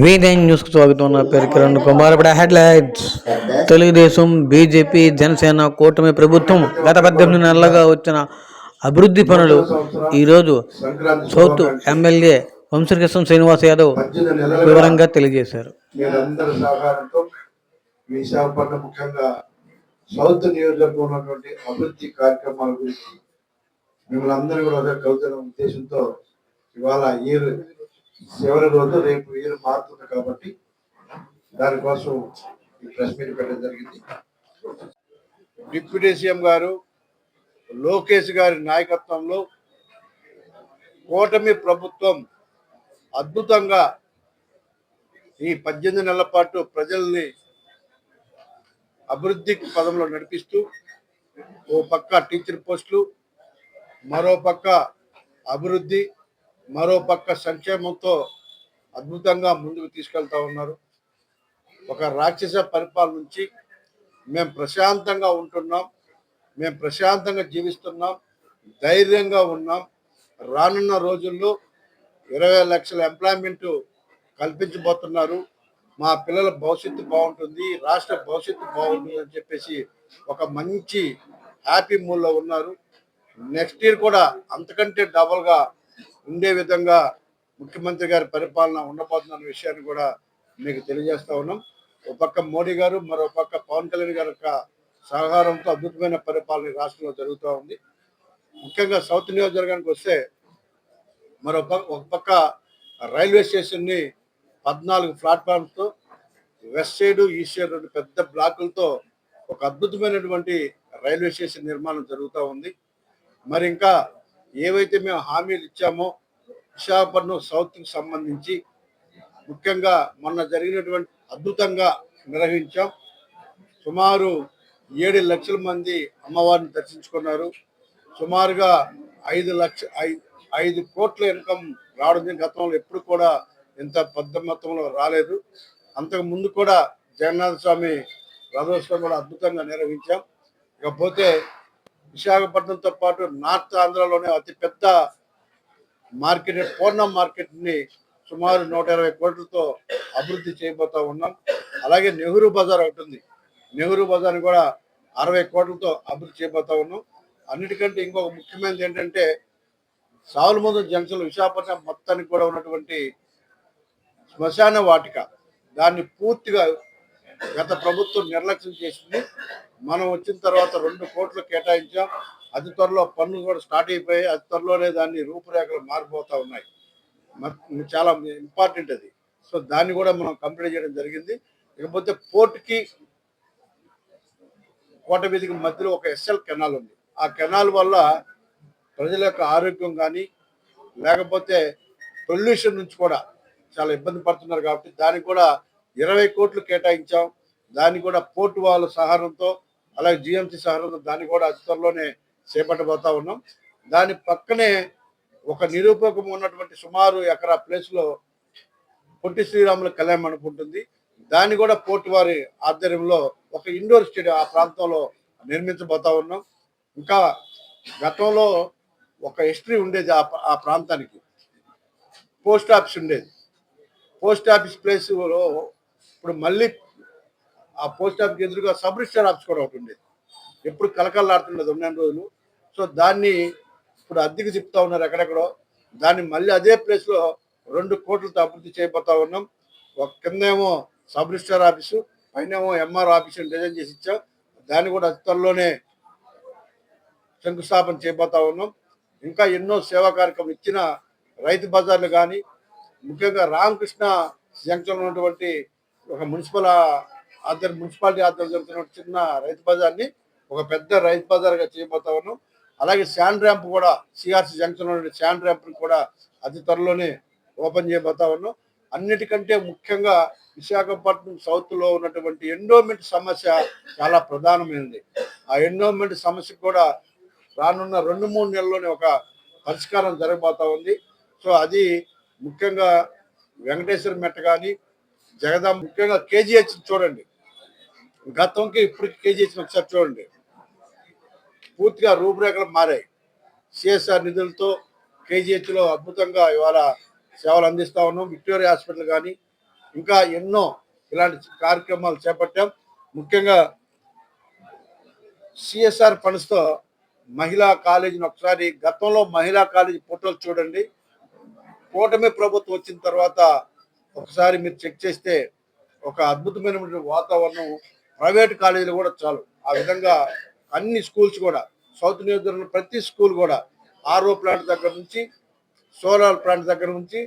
V9 న్యూస్కు స్వాగతం. నా పేరు కిరణ్ కుమార్. ఇప్పుడు హెడ్లైన్స్. తెలుగుదేశం, బీజేపీ, జనసేన కూటమి ప్రభుత్వం గత 18 నెలలుగా వచ్చిన అభివృద్ధి పనులు ఈరోజు సౌత్ ఎమ్మెల్యే వంశీకృష్ణ శ్రీనివాస్ యాదవ్ వివరంగా తెలియజేశారు. విశాఖపట్నం ముఖ్యంగా సౌత్ నియోజకవర్గంలో ఉన్నటువంటి అభివృద్ధి కార్యక్రమాల గురించి మిమ్మల్ని అందరూ కూడా కలుతున్న ఉద్దేశంతో ఇవాళ చివరి రోజు రేపు మారుతుంది కాబట్టి దానికోసం ఈ ప్రెస్ మీట్ పెట్టడం జరిగింది. డిప్యూటీ సీఎం గారు లోకేష్ గారి నాయకత్వంలో కూటమి ప్రభుత్వం అద్భుతంగా ఈ 18 నెలల పాటు ప్రజల్ని అభివృద్ధి పదంలో నడిపిస్తూ ఓ పక్క టీచర్ పోస్టులు, మరో పక్క అభివృద్ధి, మరో పక్క సంక్షేమంతో అద్భుతంగా ముందుకు తీసుకెళ్తా ఉన్నారు. ఒక రాక్షస పరిపాలన నుంచి మేము ప్రశాంతంగా ఉంటున్నాం, మేము ప్రశాంతంగా జీవిస్తున్నాం, ధైర్యంగా ఉన్నాం. రానున్న రోజుల్లో 20 లక్షల ఎంప్లాయ్మెంట్ కల్పించబోతున్నారు. మా పిల్లల భవిష్యత్తు బాగుంటుంది, రాష్ట్ర భవిష్యత్తు బాగుంటుంది అని చెప్పేసి ఒక మంచి హ్యాపీ మూడ్లో ఉన్నారు. నెక్స్ట్ ఇయర్ కూడా అంతకంటే డబల్గా ఉండే విధంగా ముఖ్యమంత్రి గారి పరిపాలన ఉండబోతున్న విషయాన్ని కూడా మీకు తెలియజేస్తా ఉన్నాం. ఒక పక్క మోడీ గారు, మరో పక్క పవన్ కళ్యాణ్ గారి యొక్క సహకారంతో అద్భుతమైన పరిపాలన రాష్ట్రంలో జరుగుతూ ఉంది. ముఖ్యంగా సౌత్ నియోజకవర్గానికి వస్తే ఒక పక్క రైల్వే స్టేషన్ని 14 ప్లాట్ఫామ్స్తో వెస్ట్ సైడ్, ఈస్ట్ సైడ్ 2 పెద్ద బ్లాకులతో ఒక అద్భుతమైనటువంటి రైల్వే స్టేషన్ నిర్మాణం జరుగుతూ ఉంది. మరి ఇంకా ఏవైతే మేము హామీలు ఇచ్చామో విశాఖపట్నం సౌత్కి సంబంధించి ముఖ్యంగా మొన్న జరిగినటువంటి అద్భుతంగా నిర్వహించాం. సుమారు 7 లక్షల మంది అమ్మవారిని దర్శించుకున్నారు. సుమారుగా 5 కోట్ల ఇన్కమ్ రావడం గతంలో ఎప్పుడు కూడా ఇంత పెద్ద మొత్తంలో రాలేదు. అంతకు ముందు కూడా జగన్నాథ స్వామి రథోత్సవం కూడా అద్భుతంగా నిర్వహించాం. ఇకపోతే విశాఖపట్నంతో పాటు నార్త్ ఆంధ్రాలోనే అతిపెద్ద మార్కెట్ పూర్ణం మార్కెట్ని సుమారు 120 కోట్లతో అభివృద్ధి చేయబోతా ఉన్నాం. అలాగే నెహ్రూ బజార్ ఒకటి ఉంది, నెహ్రూ బజార్ కూడా 60 కోట్లతో అభివృద్ధి చేయబోతా ఉన్నాం. అన్నిటికంటే ఇంకొక ముఖ్యమైనది ఏంటంటే సావులమందు జంక్షన్ విశాఖపట్నం మొత్తానికి కూడా ఉన్నటువంటి శ్మశాన వాటిక, దాన్ని పూర్తిగా గత ప్రభుత్వం నిర్లక్ష్యం చేసింది. మనం వచ్చిన తర్వాత 2 కోట్లు కేటాయించాం. అతి త్వరలో పనులు కూడా స్టార్ట్ అయిపోయాయి. అతి త్వరలోనే దాన్ని రూపురేఖలు మారిపోతూ ఉన్నాయి. చాలా ఇంపార్టెంట్ అది. సో దాన్ని కూడా మనం కంప్లీట్ చేయడం జరిగింది. ఇకపోతే పోర్టుకి కోట వీధికి మధ్యలో ఒక ఎస్ఎల్ కెనాల్ ఉంది. ఆ కెనాల్ వల్ల ప్రజల యొక్క ఆరోగ్యం కానీ లేకపోతే పొల్యూషన్ నుంచి కూడా చాలా ఇబ్బంది పడుతున్నారు కాబట్టి దానికి కూడా 20 కోట్లు కేటాయించాం. దాన్ని కూడా పోర్టు వాళ్ళ సహారంతో అలాగే జిఎంసీ సహారంతో దాన్ని కూడా అతి త్వరలోనే చేపట్టబోతా ఉన్నాం. దాని పక్కనే ఒక నిరూపకం ఉన్నటువంటి సుమారు ఎకరా ప్లేస్లో పొట్టి శ్రీరాముల కళ్యాణ మండపం ఉంటుంది. దాన్ని కూడా పోర్టు వారి ఆధ్వర్యంలో ఒక ఇండోర్ స్టేడియం ఆ ప్రాంతంలో నిర్మించబోతా ఉన్నాం. ఇంకా గతంలో ఒక హిస్టరీ ఉండేది ఆ ప్రాంతానికి. పోస్ట్ ఆఫీస్ ఉండేది. పోస్ట్ ఆఫీస్ ప్లేస్లో ఇప్పుడు మళ్ళీ ఆ పోస్ట్ ఆఫీస్ ఎదురుగా సబ్ రిజిస్టర్ ఆఫీస్ కూడా ఒకటి ఉండేది. ఎప్పుడు కలకల్లాడుతుండేది 2 రోజులు. సో దాన్ని ఇప్పుడు అద్దెకి చెప్తా ఉన్నారు ఎక్కడెక్కడో. దాన్ని మళ్ళీ అదే ప్లేస్లో 2 కోట్లతో అభివృద్ధి చేయబోతా ఉన్నాం. ఒక కిందేమో సబ్ రిజిస్టర్ ఆఫీసు, పైనేమో ఎంఆర్ ఆఫీసు డిజైన్ చేసి ఇచ్చాం. దాన్ని కూడా అతి త్వరలోనే శంకుస్థాపన చేయబోతా ఉన్నాం. ఇంకా ఎన్నో సేవా కార్యక్రమం ఇచ్చిన రైతు బజార్లు కానీ, ముఖ్యంగా రామకృష్ణ జంక్షన్ ఉన్నటువంటి ఒక మున్సిపాలిటీ ఆధ్వర్యం జరుగుతున్న చిన్న రైతు బజార్ని ఒక పెద్ద రైతు బజార్గా చేయబోతా ఉన్నాం. అలాగే శాండ్ ర్యాంప్ కూడా సిఆర్సి జంక్షన్ ఉన్న శాండ్ ర్యాంప్ని కూడా అతి త్వరలోనే ఓపెన్ చేయబోతా ఉన్నాం. అన్నిటికంటే ముఖ్యంగా విశాఖపట్నం సౌత్లో ఉన్నటువంటి ఎండోమెంట్ సమస్య చాలా ప్రధానమైనది. ఆ ఎండోమెంట్ సమస్య కూడా రానున్న 2-3 నెలల్లోనే ఒక పరిష్కారం జరగబోతా ఉంది. సో అది ముఖ్యంగా వెంకటేశ్వర మెట్ట కానీ, జగదాంబ ముఖ్యంగా కేజీహెచ్ చూడండి, గతంకి ఇప్పుడు కేజీహెచ్ ఒకసారి చూడండి, పూర్తిగా రూపురేఖలు మారాయి. సిఎస్ఆర్ నిధులతో కేజీహెచ్లో అద్భుతంగా ఇవాళ సేవలు అందిస్తా ఉన్నాం. విక్టోరియా హాస్పిటల్ కానీ ఇంకా ఎన్నో ఇలాంటి కార్యక్రమాలు చేపట్టాం. ముఖ్యంగా సిఎస్ఆర్ ఫండ్స్తో మహిళా కాలేజీని ఒకసారి గతంలో మహిళా కాలేజీ ఫోటోలు చూడండి, కూటమి ప్రభుత్వం వచ్చిన తర్వాత ఒకసారి మీరు చెక్ చేస్తే ఒక అద్భుతమైనటువంటి వాతావరణం. ప్రైవేట్ కాలేజీలు కూడా చాలు ఆ విధంగా అన్ని స్కూల్స్ కూడా సౌత్ నియోజకవర్గంలో ప్రతి స్కూల్ కూడా ఆర్ఓ ప్లాంట్ దగ్గర నుంచి సోలార్ ప్లాంట్ దగ్గర నుంచి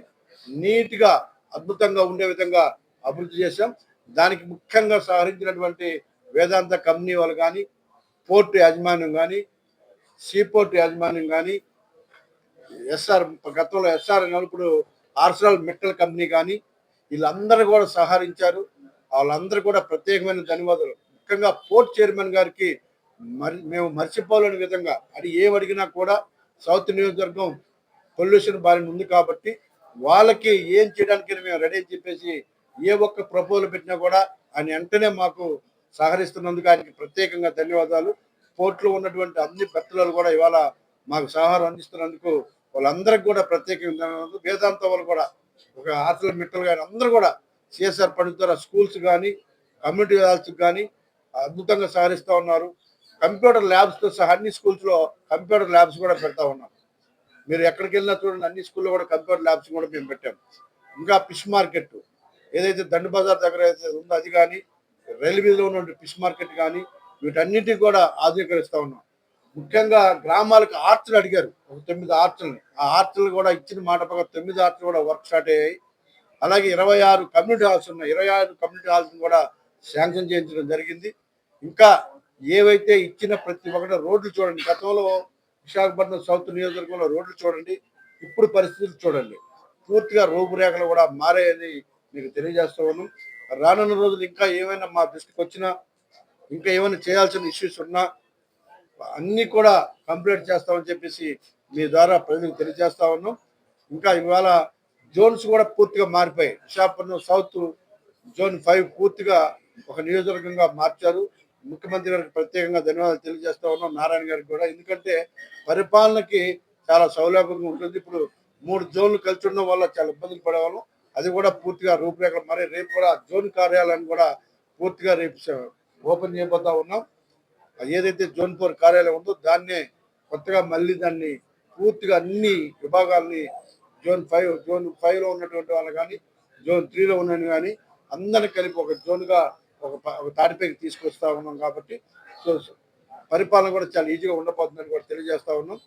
నీట్గా అద్భుతంగా ఉండే విధంగా అభివృద్ధి చేశాం. దానికి ముఖ్యంగా సహకరించినటువంటి వేదాంత కంపెనీ వాళ్ళు కానీ, పోర్టు యాజమాన్యం కానీ, సీపోర్ట్ యాజమాన్యం కానీ, ఎస్ఆర్ గతంలో ఎస్ఆర్ ఇప్పుడు ఆర్సనల్ మెటల్ కంపెనీ కానీ వీళ్ళందరూ కూడా సహకరించారు. వాళ్ళందరూ కూడా ప్రత్యేకమైన ధన్యవాదాలు. ముఖ్యంగా పోర్ట్ చైర్మన్ గారికి మేము మర్చిపోలేని విధంగా అది ఏమడిగినా కూడా సౌత్ నియోజకవర్గం పొల్యూషన్ బారిన ఉంది కాబట్టి వాళ్ళకి ఏం చేయడానికి మేము రెడీ అని చెప్పేసి ఏ ఒక్క ప్రపోజల్ పెట్టినా కూడా ఆయన వెంటనే మాకు సహకరిస్తున్నందుకు ఆయనకి ప్రత్యేకంగా ధన్యవాదాలు. పోర్టులో ఉన్నటువంటి అన్ని భక్తులు కూడా ఇవాళ మాకు సహకారం అందిస్తున్నందుకు వాళ్ళందరికీ కూడా ప్రత్యేకంగా ధన్యవాదాలు. వేదాంత వాళ్ళు కూడా ఒక ఆర్సల్ మిట్టలు కానీ అందరూ కూడా సిఎస్ఆర్ ఫండ్ ద్వారా స్కూల్స్ కానీ కమ్యూనిటీ హాల్స్ కానీ అద్భుతంగా సహకరిస్తూ ఉన్నారు. కంప్యూటర్ ల్యాబ్స్తో సహా అన్ని స్కూల్స్లో కంప్యూటర్ ల్యాబ్స్ కూడా పెడతా ఉన్నాం. మీరు ఎక్కడికి వెళ్ళినా చూడండి, అన్ని స్కూల్లో కూడా కంప్యూటర్ ల్యాబ్స్ కూడా మేము పెట్టాం. ఇంకా ఫిష్ మార్కెట్ ఏదైతే దండు బజార్ దగ్గర అయితే ఉందో అది కానీ, రైల్వేలో ఉన్న ఫిష్ మార్కెట్ కానీ వీటన్నిటికీ కూడా ఆధునీకరిస్తూ ఉన్నాం. ముఖ్యంగా గ్రామాలకు ఆర్చులు అడిగారు, ఒక 9 ఆర్చులని. ఆ ఆర్చులు కూడా ఇచ్చిన మాట ప్రకారం 9 ఆర్చులు కూడా వర్క్ స్టార్ట్ అయ్యాయి. అలాగే 26 కమ్యూనిటీ హాల్స్ ఉన్నాయి. 26 కమ్యూనిటీ హాల్స్ కూడా శాంక్షన్ చేయించడం జరిగింది. ఇంకా ఏవైతే ఇచ్చిన ప్రతి ఒక్కటి రోడ్లు చూడండి, గతంలో విశాఖపట్నం సౌత్ నియోజకవర్గంలో రోడ్లు చూడండి, ఇప్పుడు పరిస్థితులు చూడండి, పూర్తిగా రూపురేఖలు కూడా మారాయని మీకు తెలియజేస్తూ ఉన్నాం. రానున్న రోజులు ఇంకా ఏమైనా మా దృష్టికి వచ్చినా, ఇంకా ఏమైనా చేయాల్సిన ఇష్యూస్ ఉన్నా అన్నీ కూడా కంప్లీట్ చేస్తామని చెప్పేసి మీ ద్వారా ప్రజలకు తెలియజేస్తా ఉన్నాం. ఇంకా ఇవాళ జోన్స్ కూడా పూర్తిగా మారిపోయాయి. విశాఖపట్నం సౌత్ జోన్ 5 పూర్తిగా ఒక నియోజకవర్గంగా మార్చారు. ముఖ్యమంత్రి గారికి ప్రత్యేకంగా ధన్యవాదాలు తెలియజేస్తా ఉన్నాం, నారాయణ గారికి కూడా. ఎందుకంటే పరిపాలనకి చాలా సౌలభ్యంగా ఉంటుంది. ఇప్పుడు 3 జోన్లు కలిసి ఉండడం వల్ల చాలా ఇబ్బందులు పడేవాళ్ళం. అది కూడా పూర్తిగా రూపురేఖలు మరి రేపు కూడా జోన్ కార్యాలయాన్ని కూడా పూర్తిగా రేపు ఓపెన్ చేయబోతా ఉన్నాం. ఏదైతే జోన్ 4 కార్యాలయం ఉందో దాన్నే కొత్తగా మళ్ళీ దాన్ని పూర్తిగా అన్ని విభాగాల్ని జోన్ 5లో ఉన్నటువంటి వాళ్ళు కానీ, జోన్ 3లో ఉన్నవి కానీ అందరినీ కలిపి ఒక జోన్గా ఒక తాటిపైకి తీసుకొస్తా ఉన్నాం. కాబట్టి సో పరిపాలన కూడా చాలా ఈజీగా ఉండబోతుందని కూడా తెలియజేస్తా ఉన్నాం.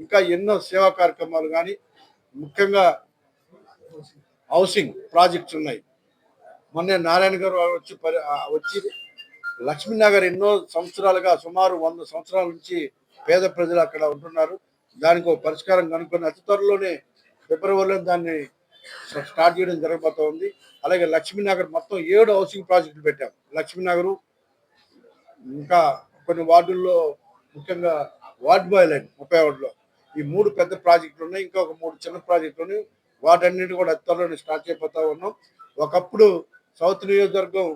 ఇంకా ఎన్నో సేవా కార్యక్రమాలు కానీ, ముఖ్యంగా హౌసింగ్ ప్రాజెక్ట్స్ ఉన్నాయి. మొన్నే నారాయణ గారు వచ్చి లక్ష్మీనగర్ ఎన్నో సంవత్సరాలుగా సుమారు 100 సంవత్సరాల నుంచి పేద ప్రజలు అక్కడ ఉంటున్నారు. దానికి ఒక పరిష్కారం కనుక్కొని అతి త్వరలోనే ఫిబ్రవరిలో దాన్ని స్టార్ట్ చేయడం జరగబోతా ఉంది. అలాగే లక్ష్మీనగర్ మొత్తం 7 హౌసింగ్ ప్రాజెక్టులు పెట్టాం. లక్ష్మీనగరు ఇంకా కొన్ని వార్డుల్లో, ముఖ్యంగా వార్డ్ బాయ్ లైన్ 31లో ఈ 3 పెద్ద ప్రాజెక్టులు ఉన్నాయి. ఇంకా ఒక 3 చిన్న ప్రాజెక్టులు ఉన్నాయి. వాటన్నిటి కూడా అతి త్వరలోనే స్టార్ట్ చేయబోతా ఉన్నాం. ఒకప్పుడు సౌత్ నియోజకవర్గం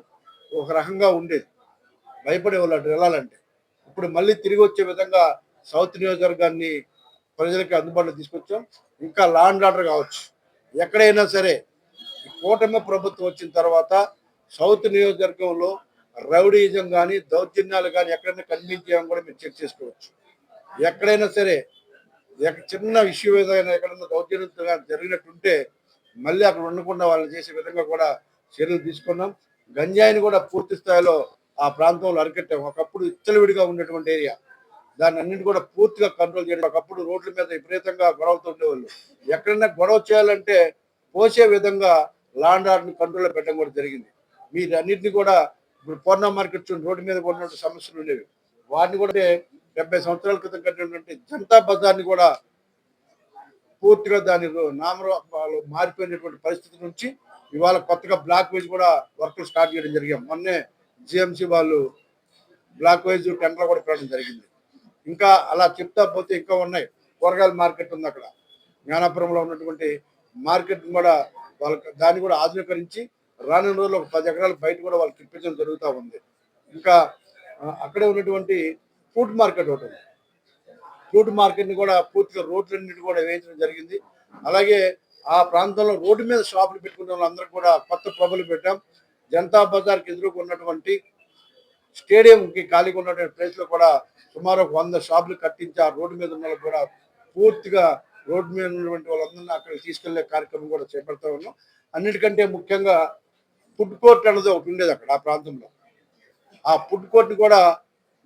ఒక రకంగా ఉండేది, భయపడే వాళ్ళు అటు వెళ్ళాలంటే. ఇప్పుడు మళ్ళీ తిరిగి వచ్చే విధంగా సౌత్ నియోజకవర్గాన్ని ప్రజలకి అందుబాటులో తీసుకొచ్చాం. ఇంకా లా అండ్ ఆర్డర్ కావచ్చు, ఎక్కడైనా సరే ఈ కూటమి ప్రభుత్వం వచ్చిన తర్వాత సౌత్ నియోజకవర్గంలో రౌడీజం కానీ దౌర్జన్యాలు కానీ ఎక్కడైనా కనిపించామని కూడా మీరు చెక్ చేసుకోవచ్చు. ఎక్కడైనా సరే చిన్న ఇష్యూ ఏదైనా ఎక్కడైనా దౌర్జన్యం జరిగినట్టుంటే మళ్ళీ అక్కడ ఉండకుండా వాళ్ళని చేసే విధంగా కూడా చర్యలు తీసుకున్నాం. గంజాయిని కూడా పూర్తి స్థాయిలో ఆ ప్రాంతంలో అరికట్టాం. ఒకప్పుడు ఇచ్చలవిడిగా ఉన్నటువంటి ఏరియా, దాన్ని అన్నింటి కూడా పూర్తిగా కంట్రోల్ చేయడం. ఒకప్పుడు రోడ్ల మీద విపరీతంగా గొడవతో ఉండేవాళ్ళు. ఎక్కడైనా గొడవ చేయాలంటే పోసే విధంగా లా అండ్ ఆర్డర్ని కంట్రోల్లో పెట్టడం కూడా జరిగింది. మీరు అన్నింటినీ కూడా ఇప్పుడు పూర్ణ మార్కెట్ రోడ్డు మీద ఉన్నటువంటి సమస్యలు ఉండేవి, వాటిని కూడా 70 సంవత్సరాల క్రితం కట్టినటువంటి జనతా బజార్ని కూడా పూర్తిగా దాని నామరూపాలు మారిపోయినటువంటి పరిస్థితి నుంచి ఇవాళ కొత్తగా బ్లాక్ వైజ్ కూడా వర్క్లు స్టార్ట్ చేయడం జరిగాం. మొన్నే జిఎంసీ వాళ్ళు బ్లాక్ వైజ్ టెండర్లు కూడా పెట్టడం జరిగింది. ఇంకా అలా చెప్తా పోతే ఇంకా ఉన్నాయి. కూరగాయల మార్కెట్ ఉంది అక్కడ జ్ఞానాపురంలో ఉన్నటువంటి మార్కెట్ కూడా వాళ్ళకి దాన్ని కూడా ఆధునీకరించి రానున్న రోజులు ఒక 10 ఎకరాలు బయట కూడా వాళ్ళకి ఇప్పించడం జరుగుతూ ఉంది. ఇంకా అక్కడే ఉన్నటువంటి ఫ్రూట్ మార్కెట్ ఒకటి ఉంది. ఫ్రూట్ మార్కెట్ని కూడా పూర్తిగా రోడ్లన్నిటి కూడా వేయించడం జరిగింది. అలాగే ఆ ప్రాంతంలో రోడ్డు మీద షాపులు పెట్టుకున్న వాళ్ళందరూ కూడా కొత్త ప్రభలు పెట్టాం. జనతా బజార్కి ఎదురుగా ఉన్నటువంటి స్టేడియంకి ఖాళీగా ఉన్నటువంటి ప్లేస్లో కూడా సుమారు 100 షాపులు కట్టించి ఆ రోడ్డు మీద ఉన్న వాళ్ళకి కూడా పూర్తిగా రోడ్డు మీద ఉన్నటువంటి వాళ్ళందరినీ అక్కడికి తీసుకెళ్లే కార్యక్రమం కూడా చేపడతా ఉన్నాం. అన్నిటికంటే ముఖ్యంగా ఫుడ్ కోర్ట్ అనేది ఒకటి ఉండేది అక్కడ ఆ ప్రాంతంలో. ఆ ఫుడ్ కోర్ట్ కూడా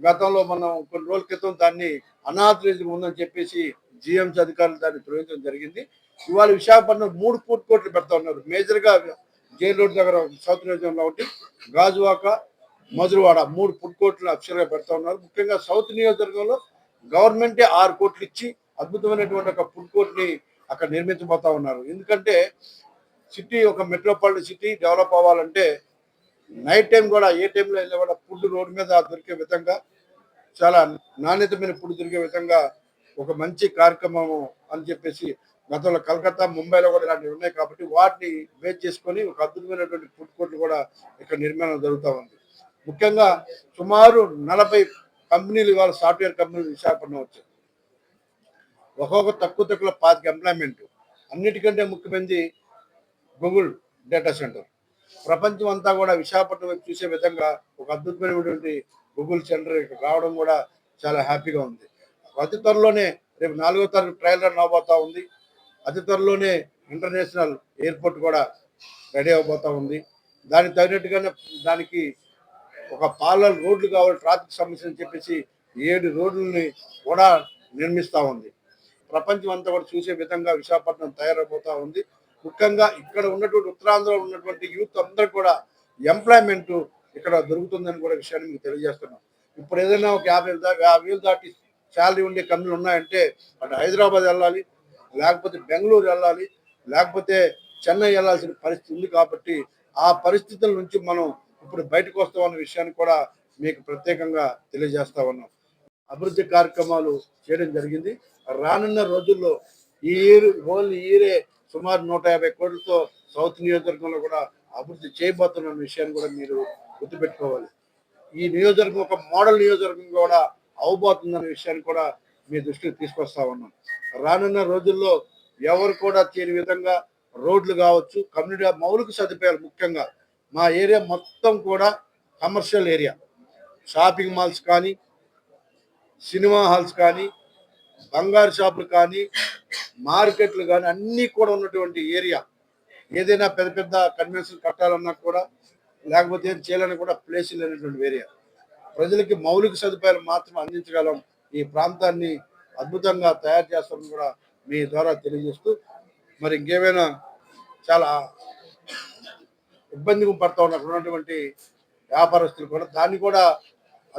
గతంలో మనం కొన్ని రోజుల క్రితం దాన్ని అనాథరైజ్ ఉందని చెప్పేసి జిఎంసీ అధికారులు దాన్ని తొలగించడం జరిగింది. ఇవాళ విశాఖపట్నం 3 ఫుడ్ కోర్టులు పెడతా ఉన్నారు. మేజర్గా జైల్ రోడ్ దగ్గర సౌత్ నియోజకవర్గంలో ఒకటి, గాజువాక, మధురవాడ 3 ఫుడ్ కోర్టులు అఫీషియల్గా పెడతా ఉన్నారు. ముఖ్యంగా సౌత్ నియోజకవర్గంలో గవర్నమెంటే 6 కోట్లు ఇచ్చి అద్భుతమైనటువంటి ఒక ఫుడ్ కోర్ట్ని అక్కడ నిర్మించబోతా ఉన్నారు. ఎందుకంటే సిటీ ఒక మెట్రోపాలిటన్ సిటీ డెవలప్ అవ్వాలంటే నైట్ టైం కూడా ఏ టైంలో వెళ్ళినా కూడా ఫుడ్ రోడ్డు మీద దొరికే విధంగా, చాలా నాణ్యతమైన ఫుడ్ దొరికే విధంగా ఒక మంచి కార్యక్రమం అని చెప్పేసి గతంలో కలకత్తా, ముంబైలో కూడా ఇలాంటివి ఉన్నాయి. కాబట్టి వాటిని బేస్ చేసుకొని ఒక అద్భుతమైనటువంటి ఫుడ్ కోర్టులు కూడా ఇక్కడ నిర్మాణం జరుగుతూ ఉంది. ముఖ్యంగా సుమారు 40 కంపెనీలు ఇవాళ సాఫ్ట్వేర్ కంపెనీలు విశాఖపట్నం వచ్చాయి. ఒక్కొక్క తక్కువ 25 ఎంప్లాయ్మెంట్. అన్నిటికంటే ముఖ్యమైనది గూగుల్ డేటా సెంటర్. ప్రపంచం అంతా కూడా విశాఖపట్నం వైపు చూసే విధంగా ఒక అద్భుతమైనటువంటి గూగుల్ సెంటర్ ఇక్కడ రావడం కూడా చాలా హ్యాపీగా ఉంది. అతి త్వరలోనే రేపు 4వ తారీఖు ట్రయల్ రన్ అవబోతా ఉంది. అతి త్వరలోనే ఇంటర్నేషనల్ ఎయిర్పోర్ట్ కూడా రెడీ అవబోతా ఉంది. దానికి తగినట్టుగానే దానికి ఒక పార్లర్ రోడ్లు కావాలి, ట్రాఫిక్ సమస్య అని చెప్పేసి 7 రోడ్లని కూడా నిర్మిస్తూ ఉంది. ప్రపంచం అంతా కూడా చూసే విధంగా విశాఖపట్నం తయారైపోతా ఉంది. ముఖ్యంగా ఇక్కడ ఉన్నటువంటి ఉత్తరాంధ్రలో ఉన్నటువంటి యూత్ అందరూ కూడా ఎంప్లాయ్మెంట్ ఇక్కడ దొరుకుతుందని కూడా విషయాన్ని మీకు తెలియజేస్తున్నాం. ఇప్పుడు ఏదైనా ఒక 50,000 దాటి శాలరీ ఉండే కంపెనీలు ఉన్నాయంటే అటు హైదరాబాద్ వెళ్ళాలి, లేకపోతే బెంగళూరు వెళ్ళాలి, లేకపోతే చెన్నై వెళ్ళాల్సిన పరిస్థితి ఉంది. కాబట్టి ఆ పరిస్థితుల నుంచి మనం ఇప్పుడు బయటకు వస్తామన్న విషయాన్ని కూడా మీకు ప్రత్యేకంగా తెలియజేస్తా ఉన్నాం. అభివృద్ధి కార్యక్రమాలు చేయడం జరిగింది. రానున్న రోజుల్లో ఈ ఇయరే సుమారు 150 కోట్లతో సౌత్ నియోజకవర్గంలో కూడా అభివృద్ధి చేయబోతున్న విషయాన్ని కూడా మీరు గుర్తుపెట్టుకోవాలి. ఈ నియోజకవర్గం ఒక మోడల్ నియోజకవర్గం కూడా అవబోతుందన్న విషయాన్ని కూడా మీ దృష్టికి తీసుకొస్తా ఉన్నాం. రానున్న రోజుల్లో ఎవరు కూడా చేయని విధంగా రోడ్లు కావచ్చు, కమ్యూనిటీ మౌలిక సదుపాయాలు, ముఖ్యంగా మా ఏరియా మొత్తం కూడా కమర్షియల్ ఏరియా, షాపింగ్ మాల్స్ కానీ, సినిమా హాల్స్ కానీ, బంగారు షాపులు కానీ, మార్కెట్లు కానీ అన్నీ కూడా ఉన్నటువంటి ఏరియా. ఏదైనా పెద్ద పెద్ద కన్వెన్షన్ కట్టాలన్నా కూడా, లేకపోతే ఏం చేయాలన్నా కూడా ప్లేస్ లేనటువంటి ఏరియా. ప్రజలకి మౌలిక సదుపాయాలు మాత్రం అందించగలం. ఈ ప్రాంతాన్ని అద్భుతంగా తయారు చేస్తామని కూడా మీ ద్వారా తెలియజేస్తూ, మరి ఇంకేమైనా చాలా ఇబ్బంది పడతా ఉన్నటువంటి వ్యాపారస్తులు కూడా దాన్ని కూడా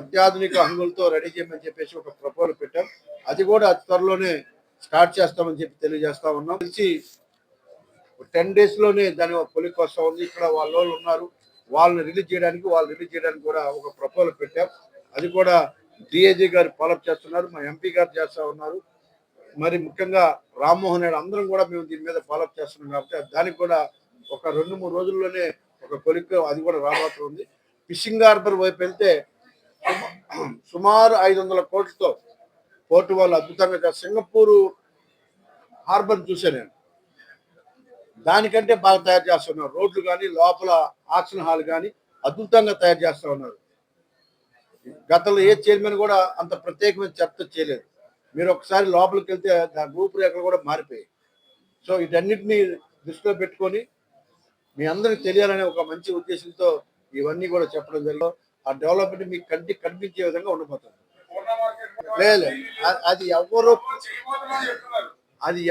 అత్యాధునిక హంగులతో రెడీ చేయమని చెప్పేసి ఒక ప్రపోజల్ పెట్టాం. అది కూడా అతి త్వరలోనే స్టార్ట్ చేస్తామని చెప్పి తెలియజేస్తా ఉన్నాం. తెలిసి 10 days లోనే దాని కొలిక్కి వస్తూ ఉంది. ఇక్కడ వాళ్ళు ఉన్నారు, వాళ్ళని రిలీజ్ చేయడానికి కూడా ఒక ప్రపోజల్ పెట్టాం. అది కూడా డిఐజీ గారు ఫాలోఅప్ చేస్తున్నారు, మా ఎంపీ గారు చేస్తూ ఉన్నారు, మరి ముఖ్యంగా రామ్మోహన్ నాయుడు అందరం కూడా మేము దీని మీద ఫాలోఅప్ చేస్తున్నాం. కాబట్టి దానికి కూడా ఒక 2-3 రోజుల్లోనే ఒక కొలిక్ అది కూడా రాబోతుంది. ఫిషింగ్ హార్బర్ వైపు వెళ్తే సుమారు 500 కోట్లతో పోర్టు వాళ్ళు అద్భుతంగా సింగపూర్ హార్బర్ చూశాను నేను. దానికంటే బాగా తయారు చేస్తున్నారు. రోడ్లు కానీ, లోపల ఆక్షన్ హాల్ కానీ అద్భుతంగా తయారు చేస్తూ ఉన్నారు. గతంలో ఏ చైర్మన్ కూడా అంత ప్రత్యేకమైన చర్చ చేయలేదు. మీరు ఒకసారి లోపలికి వెళ్తే దాని రూపురేఖలు కూడా మారిపోయాయి. సో వీటన్నిటిని దృష్టిలో పెట్టుకొని మీ అందరికి తెలియాలనే ఒక మంచి ఉద్దేశంతో ఇవన్నీ కూడా చెప్పడం జరిగింది. ఆ డెవలప్మెంట్ మీకు కంటికి కనిపించే విధంగా ఉండిపోతుంది. లేదు, అది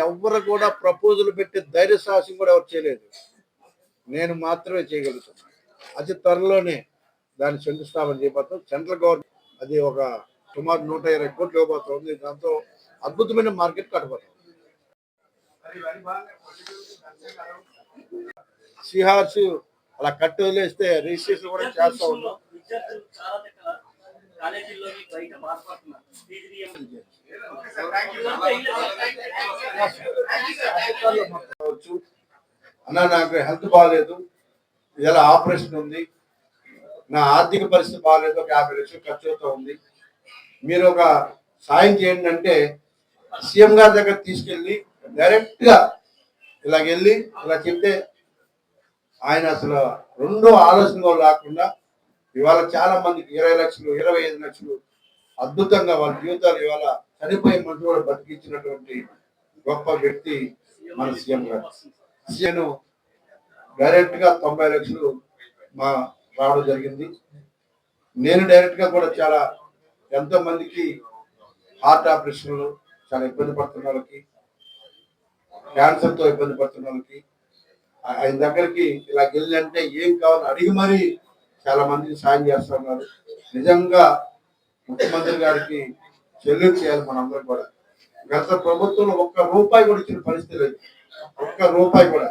ఎవరు కూడా ప్రపోజల్ పెట్టి ధైర్య సాహసం కూడా ఎవరు చేయలేదు. నేను మాత్రమే చేయగలుగుతాను. అతి త్వరలోనే దాన్ని శంకుస్థాపన చేయబోతాం. సెంట్రల్ గవర్నమెంట్ అది ఒక సుమారు 120 కోట్లు ఇవ్వబోతుంది. దాంతో అద్భుతమైన మార్కెట్ కట్టబోతాం. సిహార్స్ అలా కట్టి వదిలేస్తే రిజిస్ట్రేషన్ కూడా చేస్తా ఉన్నాం. అన్నా నాకు హెల్త్ బాగాలేదు, ఇలా ఆపరేషన్ ఉంది, నా ఆర్థిక పరిస్థితి బాగాలేదు, ఒక 50 లక్షలు ఖర్చు అవుతా ఉంది, మీరు ఒక సాయం చేయండి అంటే సీఎం గారి దగ్గర తీసుకెళ్ళి డైరెక్ట్ గా ఇలాగెళ్ళి ఇలా చెప్తే ఆయన అసలు రెండో ఆలోచన లేకుండా ఇవాళ చాలా మందికి 20 లక్షలు 25 లక్షలు అద్భుతంగా వాళ్ళ జీవితాలు ఇవాళ చనిపోయే మనుషులు కూడా బతికించినటువంటి గొప్ప వ్యక్తి మన సీఎం గారు. సీఎం డైరెక్ట్ గా 90 లక్షలు మా రావడం జరిగింది. నేను డైరెక్ట్ గా కూడా చాలా ఎంతో మందికి హార్ట్ ఆపరేషన్లు చాలా ఇబ్బంది పడుతున్న వాళ్ళకి, క్యాన్సర్ తో ఇబ్బంది పడుతున్న వాళ్ళకి ఆయన దగ్గరికి ఇలా వెళ్ళంటే ఏం కావాలో అడిగి మరీ చాలా మందికి సాయం చేస్తా ఉన్నారు. నిజంగా ముఖ్యమంత్రి గారికి చెల్లింపు చేయాలి మనందరం కూడా. గత ప్రభుత్వంలో ఒక్క రూపాయి కూడా ఇచ్చిన పరిస్థితి లేదు, ఒక్క రూపాయి కూడా.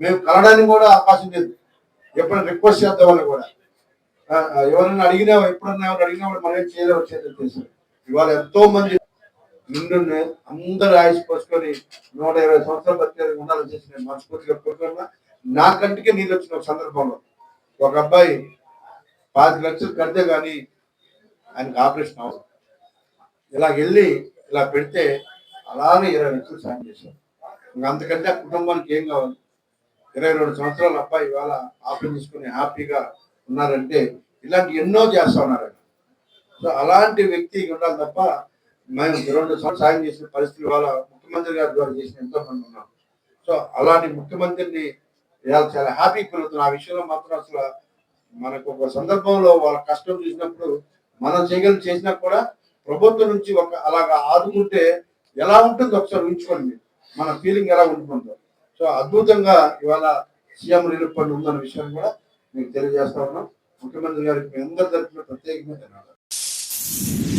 మేము కలడానికి కూడా అవకాశం లేదు, ఎప్పుడైనా రిక్వెస్ట్ చేద్దామని కూడా. ఎవరైనా అడిగినా ఎప్పుడన్నా ఎవరు అడిగినా కూడా మనం ఏం చేయలేము వచ్చేది తెలుసు. ఇవాళ ఎంతో మంది నిండు అందరూ ఆయుష్ పోసుకొని 120 సంవత్సరాలు బతికేది ఉండాలని చేసి నేను మనస్ఫూర్తిగా కోరుకున్నా. నా కంటికే నీళ్ళు వచ్చిన ఒక సందర్భంలో ఒక అబ్బాయి 5 లక్షలు కడితే కానీ ఆయనకు ఆపరేషన్ అవ్వదు. ఇలా వెళ్ళి ఇలా పెడితే అలాగే 20 లక్షలు సాయం చేశారు. ఇంకా అంతకంటే ఆ కుటుంబానికి ఏం కావాలి? 22 సంవత్సరాల అబ్బాయి ఇవాళ ఆపరేషన్ చేసుకుని హ్యాపీగా ఉన్నారంటే ఇలాంటి ఎన్నో చేస్తా ఉన్నారు. సో అలాంటి వ్యక్తి ఉండాలి తప్ప మేము 2 సంవత్సరాలు సాయం చేసిన పరిస్థితులు వాళ్ళ ముఖ్యమంత్రి గారి ద్వారా చేసిన ఎంతో మంది ఉన్నాం. సో అలాంటి ముఖ్యమంత్రిని ఇవాళ చాలా హ్యాపీ కలుగుతున్నాం. ఆ విషయంలో మాత్రం అసలు మనకు ఒక సందర్భంలో వాళ్ళ కష్టం చూసినప్పుడు మనం చేసినా కూడా ప్రభుత్వం నుంచి ఒక అలాగా ఆదుకుంటే ఎలా ఉంటుందో ఒకసారి ఊహించుకోండి, మన ఫీలింగ్ ఎలా ఉంటుందో. సో అద్భుతంగా ఇవాళ సీఎం రిలీఫ్ ఫండ్ ఉందన్న విషయాన్ని కూడా మీకు తెలియజేస్తా ఉన్నాం. ముఖ్యమంత్రి గారికి మీ అందరి తరఫున ప్రత్యేకంగా ధన్యవాదాలు.